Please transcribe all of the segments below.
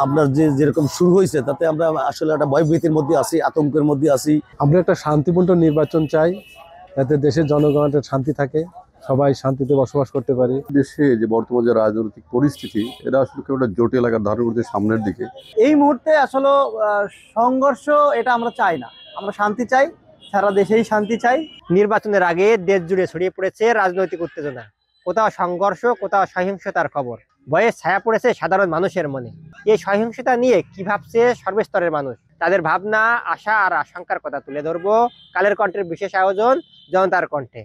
আপনার যেরকম শুরু হয়েছে তাতে আমরা আসলে একটা ভয়ভীতির মধ্যে আছি, আতঙ্কের মধ্যে আছি। আমরা একটা শান্তিপূর্ণ নির্বাচন চাই, যাতে দেশের জনগণের শান্তি থাকে, সবাই শান্তিতে বসবাস করতে পারে। দেশে যে বর্তমান যে রাজনৈতিক পরিস্থিতি, এটা আসলে কেউ একটা জটিল আকার ধারণ করছে সামনের দিকে। এই মুহূর্তে আসলে সংঘর্ষ এটা আমরা চাই না, আমরা শান্তি চাই, সারা দেশেই শান্তি চাই। নির্বাচনের আগে দেশ জুড়ে ছড়িয়ে পড়েছে রাজনৈতিক উত্তেজনা, কোথাও সংঘর্ষ, কোথাও সহিংসতার খবর। ভয়ে ছায়া পড়েছে সাধারণ মানুষের মনে। এই সহিংসতা নিয়ে কি ভাবছে সর্বস্তরের মানুষ, তাদের ভাবনা, আশা আর আশঙ্কার কথা তুলে ধরবো কালের কণ্ঠের বিশেষ আয়োজন জনতার কণ্ঠে।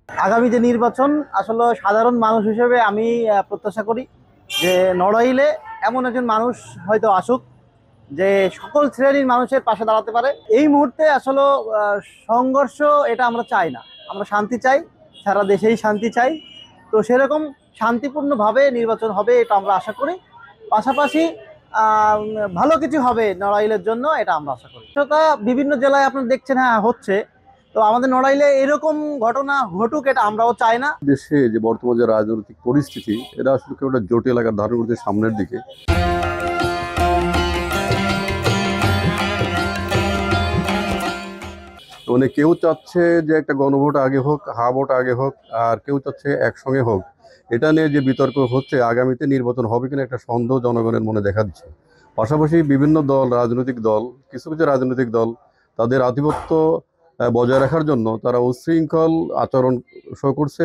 আগামী যে নির্বাচন, আসলে সাধারণ মানুষ হিসেবে আমি প্রত্যাশা করি যে নড়াইলে এমন একজন মানুষ হয়তো আসুক যে সকল শ্রেণীর মানুষের পাশে দাঁড়াতে পারে। এই মুহূর্তে আসলে সংঘর্ষ এটা আমরা চাই না, আমরা শান্তি চাই, সারা দেশেই শান্তি চাই। তো সেরকম শান্তিপূর্ণভাবে নির্বাচন হবে এটা আমরা আশা করি। পাশাপাশি ভালো কিছু হবে নড়াইলের জন্য, এটা আমরা আশা করি। সেটা বিভিন্ন জেলায় আপনারা দেখছেন, হ্যাঁ হচ্ছে। তো আমাদের নড়াইলে এরকম ঘটনা ঘটুক এটা আমরাও চাই না। দেশে যে বর্তমান যে রাজনৈতিক পরিস্থিতি, এটা আসলে কেউ একটা জটিল আকার ধারণ করছে সামনের দিকে। মানে কেউ চাচ্ছে যে একটা গণভোট আগে হোক, হা ভোট আগে হোক, আর কেউ চাচ্ছে একসঙ্গে হোক। এটা নিয়ে যে বিতর্ক হচ্ছে, আগামীতে নির্বাচন হবে কিনা একটা সন্দেহ জনগণের মনে দেখা দিচ্ছে। পাশাপাশি বিভিন্ন দল, রাজনৈতিক দল, কিছু কিছু রাজনৈতিক দল তাদের আধিপত্য বজায় রাখার জন্য তারা উচ্ছৃঙ্খল আচরণ শো করছে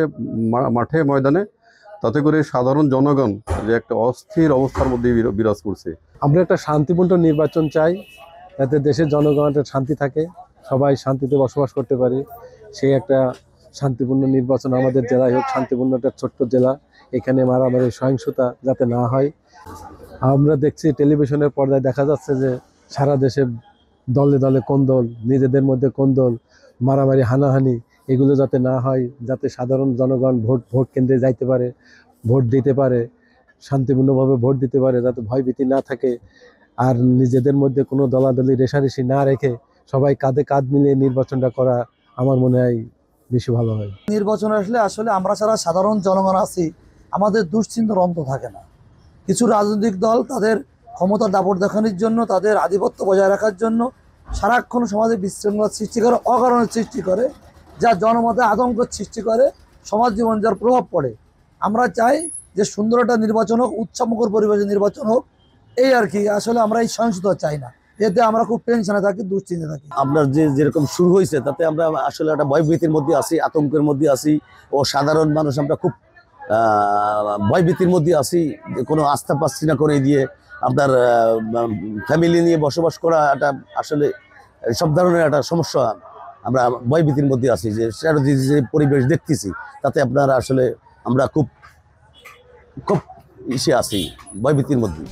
মাঠে ময়দানে। তাতে করে সাধারণ জনগণ যে একটা অস্থির অবস্থার মধ্যে বিরাজ করছে। আমরা একটা শান্তিপূর্ণ নির্বাচন চাই, যাতে দেশের জনগণের শান্তি থাকে, সবাই শান্তিতে বসবাস করতে পারে। সেই একটা শান্তিপূর্ণ নির্বাচন আমাদের জেলায় হোক। শান্তিপূর্ণ একটা ছোট্ট জেলা, এখানে মারামারি সহিংসতা যাতে না হয়। আমরা দেখছি টেলিভিশনের পর্দায় দেখা যাচ্ছে যে সারা দেশে দলে দলে কোন্দল, নিজেদের মধ্যে কোন্দল, মারামারি, হানাহানি, এগুলো যাতে না হয়, যাতে সাধারণ জনগণ ভোট কেন্দ্রে যাইতে পারে, ভোট দিতে পারে, শান্তিপূর্ণভাবে ভোট দিতে পারে, যাতে ভয়ভীতি না থাকে। আর নিজেদের মধ্যে কোনো দলাদলি রেষারেষি না রেখে সবাই কাঁধে কাঁধ মিলিয়ে নির্বাচনটা করা আমার মনে হয় বেশি ভালো হয়। নির্বাচন আসলে আমরা যারা সাধারণ জনগণ আছি, আমাদের দুশ্চিন্তার অন্ত থাকে না। কিছু রাজনৈতিক দল তাদের ক্ষমতার দাপট দেখানোর জন্য, তাদের আধিপত্য বজায় রাখার জন্য সারাক্ষণ সমাজে বিশৃঙ্খলা সৃষ্টি করে, অকারণে সৃষ্টি করে, যা জনমতে আতঙ্ক সৃষ্টি করে, সমাজ জীবন যার প্রভাব পড়ে। আমরা চাই যে সুন্দর একটা নির্বাচন হোক, উৎসবমুখর পরিবেশে নির্বাচন হোক, এই আর কি। আসলে আমরা এই সহিংসতা চাই না, এতে আমরা খুব টেনশনে থাকি, দুশ্চিন্তা থাকি। আপনার যেরকম শুরু হয়েছে তাতে আমরা আসলে একটা ভয়ভীতির মধ্যে আছি, আতঙ্কের মধ্যে আছি। ও সাধারণ মানুষ আমরা খুব ভয়ভীতির মধ্যে আছি, কোনো আস্থা পাচ্ছি না। করে দিয়ে আপনার ফ্যামিলি নিয়ে বসবাস করা একটা আসলে সব ধরনের একটা সমস্যা। আমরা ভয়ভীতির মধ্যে আছি, যে যে পরিবেশ দেখতেছি তাতে আপনার আসলে আমরা খুব খুব ইসে আছি, ভয়ভীতির মধ্যে।